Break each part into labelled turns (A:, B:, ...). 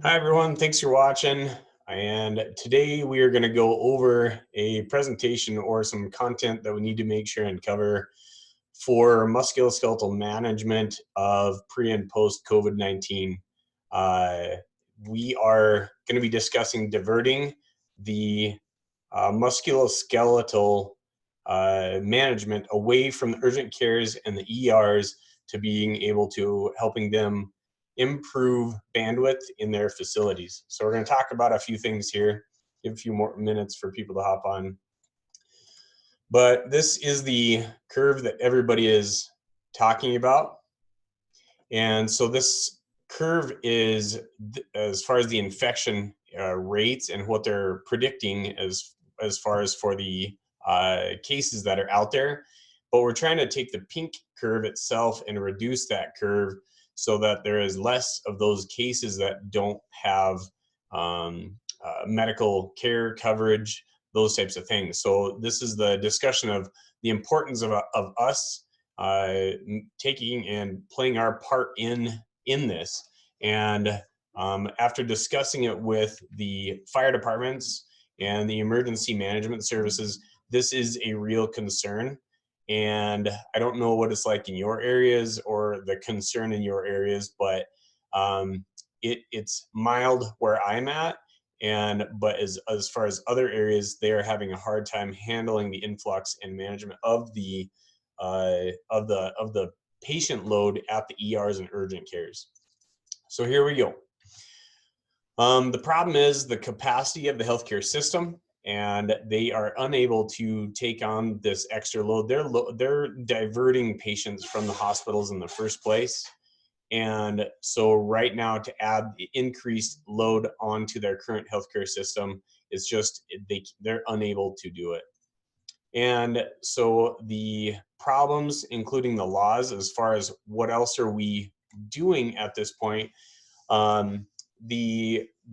A: Hi everyone, thanks for watching. And today we are going to go over a presentation or some content that we need to make sure and cover for musculoskeletal management of pre and post COVID-19. Uh, we are going to be discussing diverting the musculoskeletal management away from the urgent cares and the ERs to being able to helping them improve bandwidth in their facilities. So we're going to talk about a few things here, give a few more minutes for people to hop on. But this is the curve that everybody is talking about. And so this curve is, as far as the infection rates and what they're predicting as far as for the cases that are out there. But we're trying to take the pink curve itself and reduce that curve so that there is less of those cases that don't have medical care coverage, those types of things. So this is the discussion of the importance of us taking and playing our part in this. And after discussing it with the fire departments and the emergency management services, this is a real concern. And I don't know what it's like in your areas or the concern in your areas, but it's mild where I'm at. But as far as other areas, they are having a hard time handling the influx and management of the patient load at the ERs and urgent cares. So here we go. The problem is the capacity of the healthcare system, and they are unable to take on this extra load. They're diverting patients from the hospitals in the first place. And so right now, to add the increased load onto their current healthcare system is just, they're unable to do it. And so the problems, including the laws, as far as what else are we doing at this point,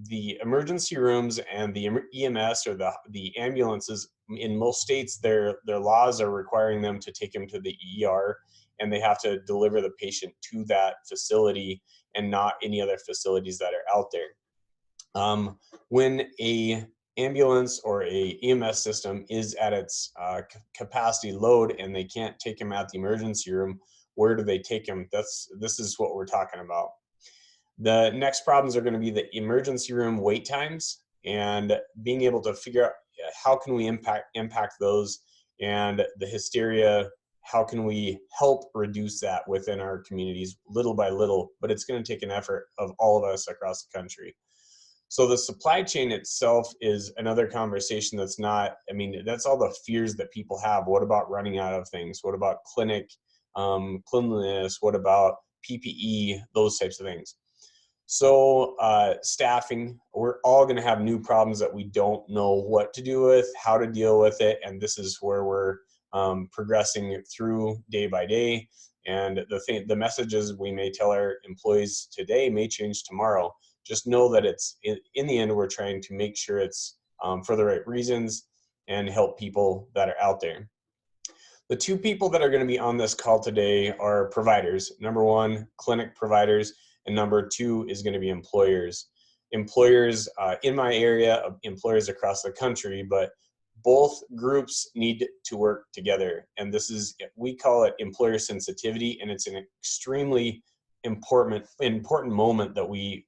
A: the emergency rooms and the EMS or the ambulances in most states, their laws are requiring them to take them to the ER, and they have to deliver the patient to that facility and not any other facilities that are out there. When a ambulance or a EMS system is at its capacity load and they can't take them at the emergency room, where do they take them? This is what we're talking about. The next problems are going to be the emergency room wait times and being able to figure out how can we impact those, and the hysteria, how can we help reduce that within our communities little by little, but it's going to take an effort of all of us across the country. So the supply chain itself is another conversation that's not, I mean, that's all the fears that people have. What about running out of things? What about clinic cleanliness? What about PPE? Those types of things. So staffing, we're all going to have new problems that we don't know what to do with, how to deal with it. And this is where we're progressing through day by day. And the messages we may tell our employees today may change tomorrow. Just know that it's in the end, we're trying to make sure it's for the right reasons and help people that are out there. The two people that are going to be on this call today are providers. Number one, clinic providers, and number two is going to be employers. Employers in my area, employers across the country, but both groups need to work together. And this is, we call it employer sensitivity, and it's an extremely important moment that we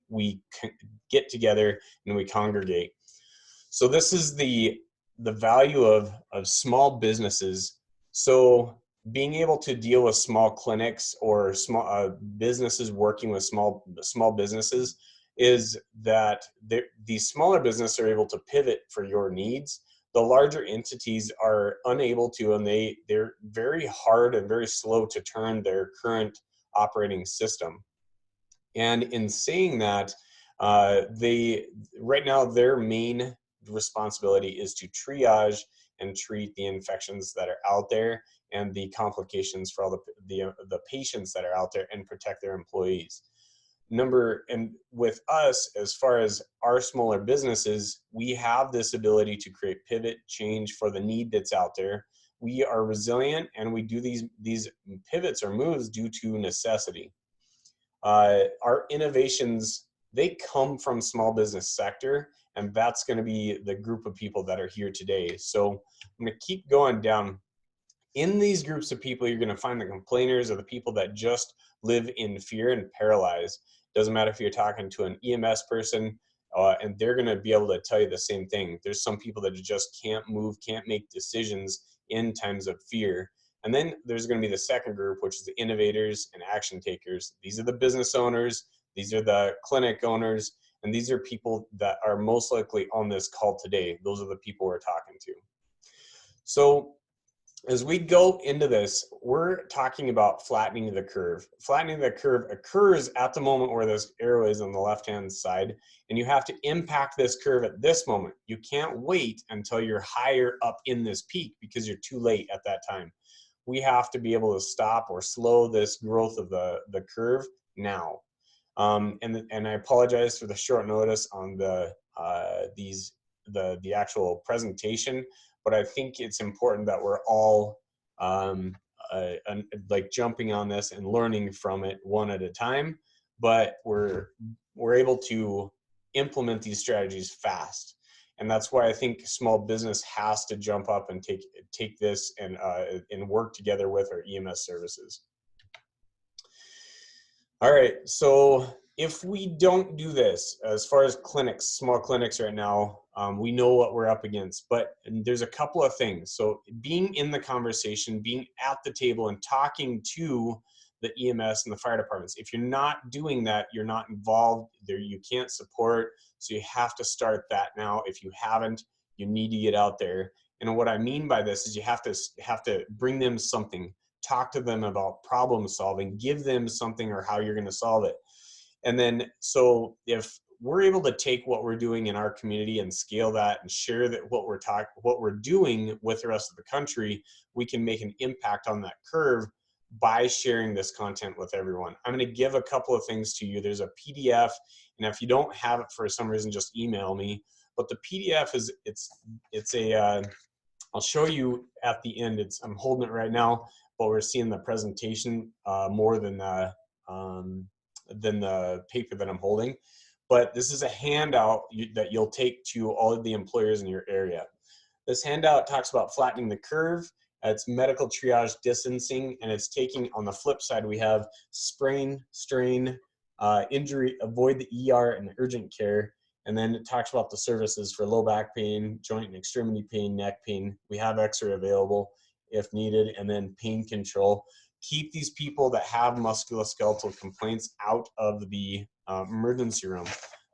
A: get together and we congregate. So this is the value of small businesses. So being able to deal with small clinics or small businesses working with small businesses is that these smaller businesses are able to pivot for your needs. The larger entities are unable to, and they're very hard and very slow to turn their current operating system. And in saying that, right now their main responsibility is to triage and treat the infections that are out there and the complications for all the patients that are out there and protect their employees. And with us, as far as our smaller businesses, we have this ability to create pivot change for the need that's out there. We are resilient, and we do these pivots or moves due to necessity. Our innovations they come from small business sector, and that's going to be the group of people that are here today. So I'm going to keep going down. In these groups of people, you're going to find the complainers or the people that just live in fear and paralyzed. Doesn't matter if you're talking to an EMS person, and they're going to be able to tell you the same thing. There's some people that just can't move, can't make decisions in times of fear. And then there's going to be the second group, which is the innovators and action takers. These are the business owners, these are the clinic owners, and these are people that are most likely on this call today. Those are the people we're talking to. So as we go into this, we're talking about flattening the curve. Flattening the curve occurs at the moment where this arrow is on the left-hand side, and you have to impact this curve at this moment. You can't wait until you're higher up in this peak because you're too late at that time. We have to be able to stop or slow this growth of the curve now. And I apologize for the short notice on the actual presentation, but I think it's important that we're all like jumping on this and learning from it one at a time, but we're able to implement these strategies fast. And that's why I think small business has to jump up and take this and work together with our EMS services. All right, so if we don't do this, as far as clinics, small clinics right now, we know what we're up against, but there's a couple of things. So being in the conversation, being at the table and talking to the EMS and the fire departments. If you're not doing that, you're not involved there, you can't support. So you have to start that now. If you haven't, you need to get out there. And what I mean by this is you have to bring them something, talk to them about problem solving, give them something or how you're going to solve it. And then, so if we're able to take what we're doing in our community and scale that and share that what we're doing with the rest of the country, we can make an impact on that curve by sharing this content with everyone. I'm going to give a couple of things to you. There's a PDF, and if you don't have it for some reason, just email me. But the PDF is I'll show you at the end. I'm holding it right now, but we're seeing the presentation more than the paper that I'm holding. But this is a handout that you'll take to all of the employers in your area. This handout talks about flattening the curve. It's medical triage distancing, and it's taking, on the flip side, we have sprain, strain, injury, avoid the ER and urgent care. And then it talks about the services for low back pain, joint and extremity pain, neck pain. We have X-ray available if needed, and then pain control. Keep these people that have musculoskeletal complaints out of the emergency room.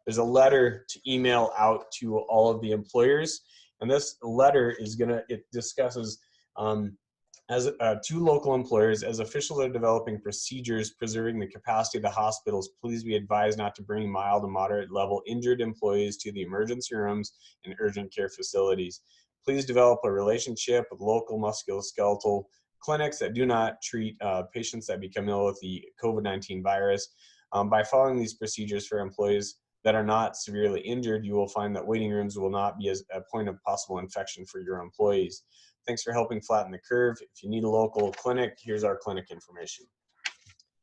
A: There's a letter to email out to all of the employers, and this letter it discusses to local employers, as officials are developing procedures preserving the capacity of the hospitals, please be advised not to bring mild and moderate level injured employees to the emergency rooms and urgent care facilities. Please develop a relationship with local musculoskeletal clinics that do not treat patients that become ill with the COVID-19 virus. By following these procedures for employees that are not severely injured, you will find that waiting rooms will not be as a point of possible infection for your employees. Thanks for helping flatten the curve. If you need a local clinic, here's our clinic information.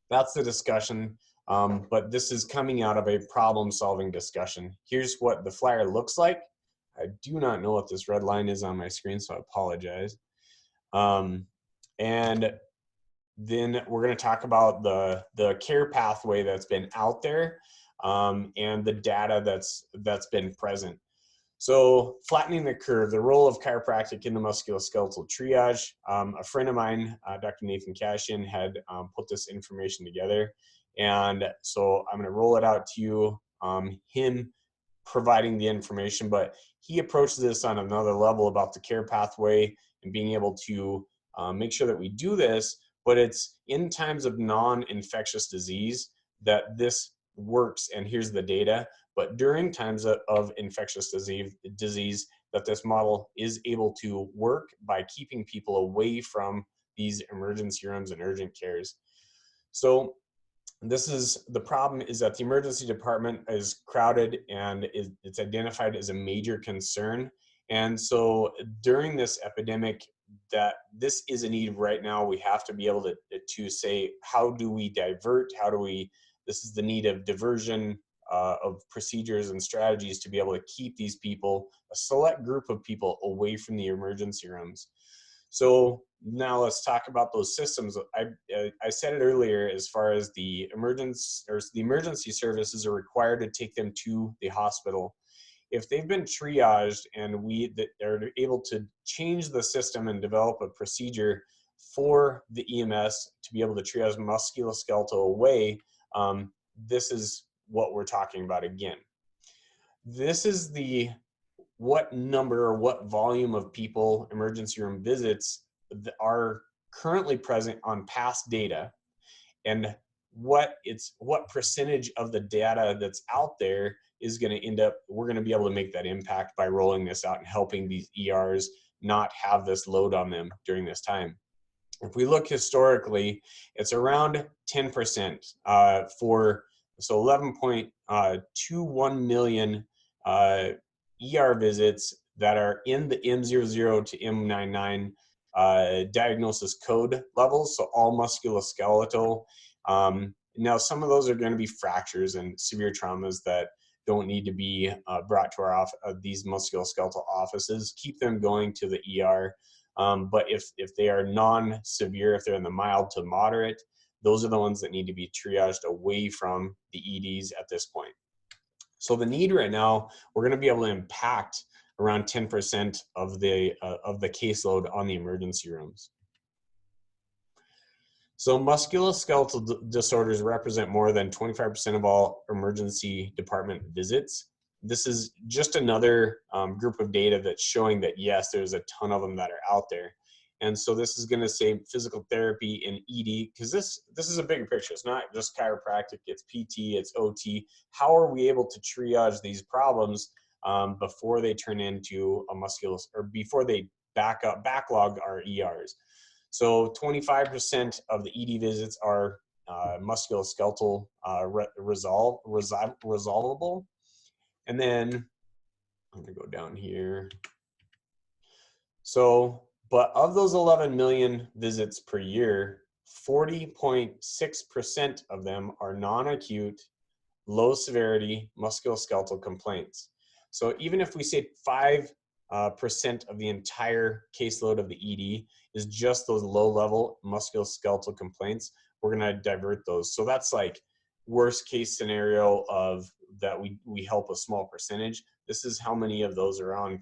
A: That's the discussion, but this is coming out of a problem-solving discussion. Here's what the flyer looks like. I do not know what this red line is on my screen, so I apologize. And then we're going to talk about the care pathway that's been out there and the data that's been present. So flattening the curve, the role of chiropractic in the musculoskeletal triage. A friend of mine, Dr. Nathan Cashian, had put this information together. And so I'm gonna roll it out to you, him providing the information, but he approached this on another level about the care pathway and being able to make sure that we do this, but it's in times of non-infectious disease that this works, and here's the data. But during times of infectious disease, that this model is able to work by keeping people away from these emergency rooms and urgent cares. So this is the problem, is that the emergency department is crowded and it's identified as a major concern. And so during this epidemic, that this is a need right now. We have to be able to say, how do we divert? This is the need of diversion, of procedures and strategies to be able to keep these people, a select group of people, away from the emergency rooms. So now let's talk about those systems. I said it earlier, as far as the emergency services are required to take them to the hospital. If they've been triaged and they're able to change the system and develop a procedure for the EMS to be able to triage musculoskeletal away, this is what we're talking about again. This is what number or what volume of people emergency room visits are currently present on past data, and what percentage of the data that's out there is going to end up, we're going to be able to make that impact by rolling this out and helping these ERs not have this load on them during this time. If we look historically, it's around 10% so 11.21 million ER visits that are in the M00 to M99 diagnosis code levels, so all musculoskeletal. Now, some of those are going to be fractures and severe traumas that don't need to be brought to these musculoskeletal offices. Keep them going to the ER. But if they are non-severe, if they're in the mild to moderate, those are the ones that need to be triaged away from the EDs at this point. So the need right now, we're going to be able to impact around 10% of the caseload on the emergency rooms. So musculoskeletal disorders represent more than 25% of all emergency department visits. This is just another group of data that's showing that, yes, there's a ton of them that are out there. And so this is going to say physical therapy and ED, because this is a bigger picture. It's not just chiropractic, it's PT, it's OT. How are we able to triage these problems before they turn into a before they backlog our ERs? So 25% of the ED visits are musculoskeletal resolvable. And then I'm gonna go down here. So, but of those 11 million visits per year, 40.6% of them are non-acute, low severity musculoskeletal complaints. So even if we say 5% of the entire caseload of the ED is just those low-level musculoskeletal complaints, we're going to divert those. So that's like worst case scenario of that we help a small percentage. This is how many of those are on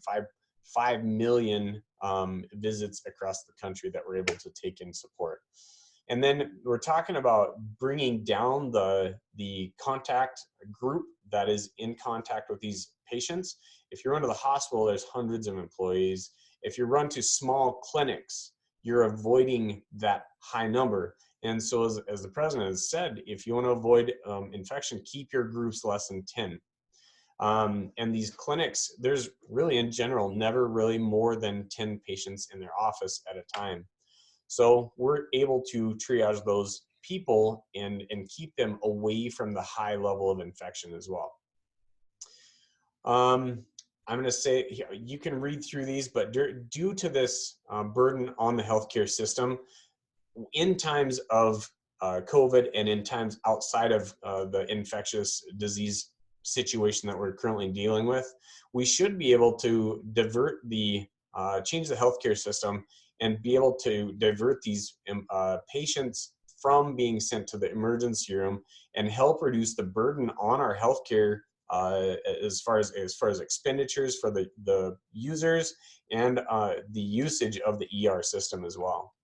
A: 5 million visits across the country that we're able to take in support. And then we're talking about bringing down the contact group that is in contact with these patients. If you run to the hospital, there's hundreds of employees. If you run to small clinics, you're avoiding that high number. And so as the president has said, if you want to avoid infection, keep your groups less than 10. And these clinics, there's really in general never really more than 10 patients in their office at a time. So we're able to triage those people and keep them away from the high level of infection as well. I'm going to say, you can read through these, but due to this burden on the healthcare system, in times of COVID and in times outside of the infectious disease situation that we're currently dealing with, we should be able to change the healthcare system and be able to divert these patients from being sent to the emergency room and help reduce the burden on our healthcare as far as expenditures for the users and the usage of the ER system as well.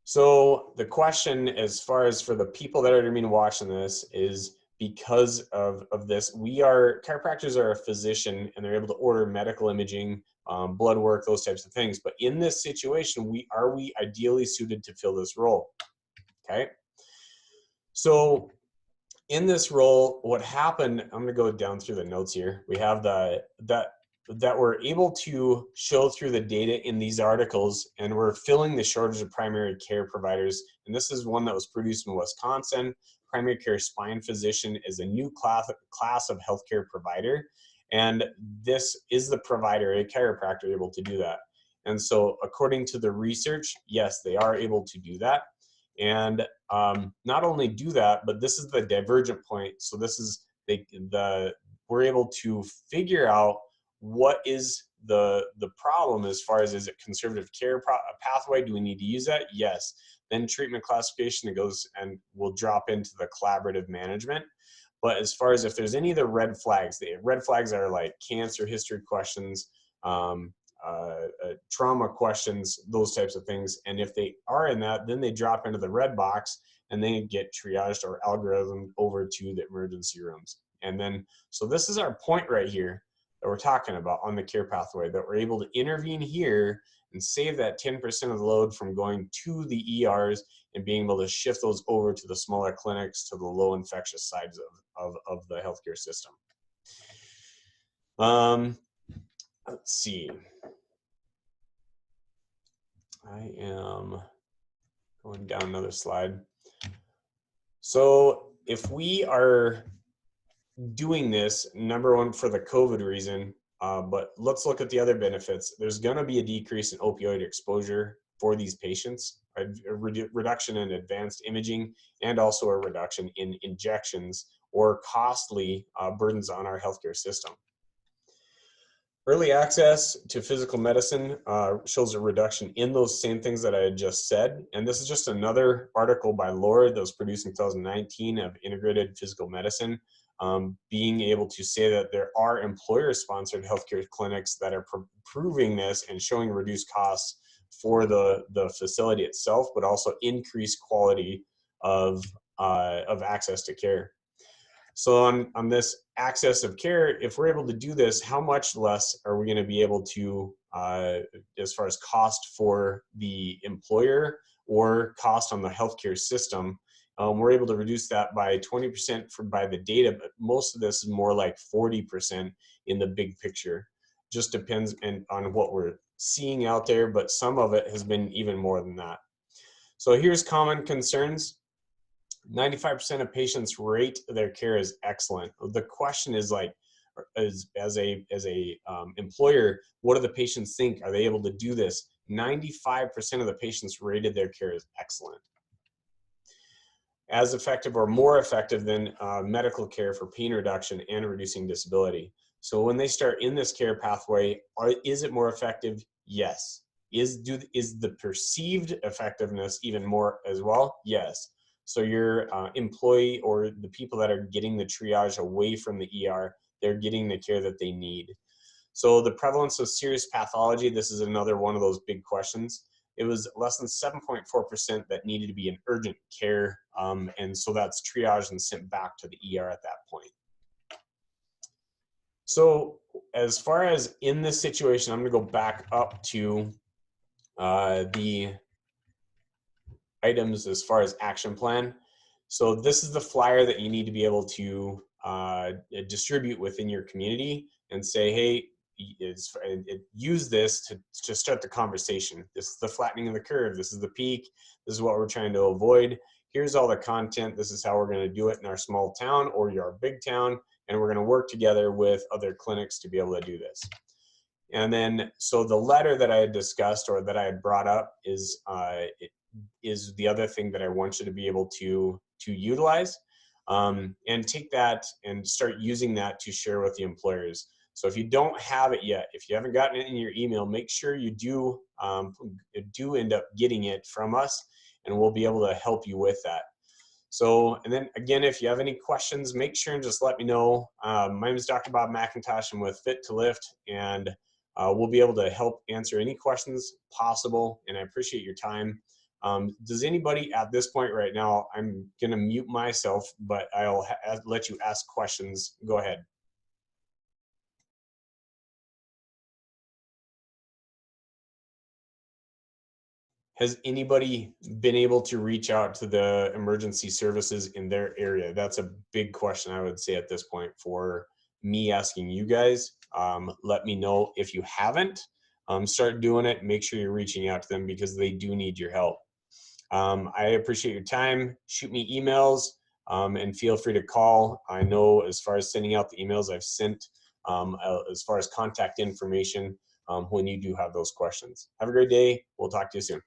A: So the question, as far as for the people that are going to be watching this, is because of this, chiropractors are a physician and they're able to order medical imaging, blood work, those types of things. But in this situation, are we ideally suited to fill this role? Okay. So in this role, what happened, I'm going to go down through the notes here. We have that we're able to show through the data in these articles, and we're filling the shortage of primary care providers. And this is one that was produced in Wisconsin. Primary care spine physician is a new class of healthcare provider. And this is the provider, a chiropractor, able to do that. And so according to the research, yes, they are able to do that. And not only do that, but this is the divergent point. So this is we're able to figure out what is the problem as far as, is it conservative care pathway? Do we need to use that? Yes. Then treatment classification, it goes and will drop into the collaborative management. But as far as if there's any of the red flags, the red flags are like cancer history questions, trauma questions, those types of things. And if they are in that, then they drop into the red box and they get triaged or algorithmed over to the emergency rooms. And then, so this is our point right here that we're talking about on the care pathway, that we're able to intervene here and save that 10% of the load from going to the ERs and being able to shift those over to the smaller clinics, to the low infectious sides of the healthcare system. Let's see. I am going down another slide. So if we are doing this, number one, for the COVID reason, but let's look at the other benefits. There's going to be a decrease in opioid exposure for these patients, a reduction in advanced imaging, and also a reduction in injections or costly burdens on our healthcare system. Early access to physical medicine shows a reduction in those same things that I had just said. And this is just another article by Laura that was produced in 2019 of integrated physical medicine, being able to say that there are employer-sponsored healthcare clinics that are proving this and showing reduced costs for the facility itself, but also increased quality of access to care. So on this access of care, if we're able to do this, how much less are we going to be able to, as far as cost for the employer or cost on the healthcare system? We're able to reduce that by 20% by the data, but most of this is more like 40% in the big picture. Just depends on what we're seeing out there, but some of it has been even more than that. So here's common concerns. 95% of patients rate their care as excellent. The question is like, as a employer, what do the patients think? Are they able to do this? 95% of the patients rated their care as excellent. As effective or more effective than medical care for pain reduction and reducing disability. So when they start in this care pathway, is it more effective? Yes. Is the perceived effectiveness even more as well? Yes. So your employee or the people that are getting the triage away from the ER, they're getting the care that they need. So the prevalence of serious pathology, this is another one of those big questions. It was less than 7.4% that needed to be in urgent care. And so that's triaged and sent back to the ER at that point. So as far as in this situation, I'm gonna go back up to the items as far as action plan. So this is the flyer that you need to be able to distribute within your community and say, hey, use this to start the conversation. This is the flattening of the curve. This is the peak. This is what we're trying to avoid. Here's all the content. This is how we're going to do it in our small town or your big town. And we're going to work together with other clinics to be able to do this. And then, so the letter that I had discussed or that I had brought up is the other thing that I want you to be able to utilize, and take that and start using that to share with the employers. So if you don't have it yet, if you haven't gotten it in your email, make sure you do end up getting it from us, and we'll be able to help you with that. So, and then again, if you have any questions, make sure and just let me know. My name is Dr. Bob McIntosh. I'm with Fit to Lift, and we'll be able to help answer any questions possible, and I appreciate your time. Does anybody at this point right now, I'm going to mute myself, but I'll let you ask questions. Go ahead. Has anybody been able to reach out to the emergency services in their area? That's a big question, I would say, at this point for me asking you guys. Let me know if you haven't. Start doing it. Make sure you're reaching out to them because they do need your help. I appreciate your time. Shoot me emails and feel free to call. I know as far as sending out the emails I've sent, as far as contact information when you do have those questions. Have a great day. We'll talk to you soon.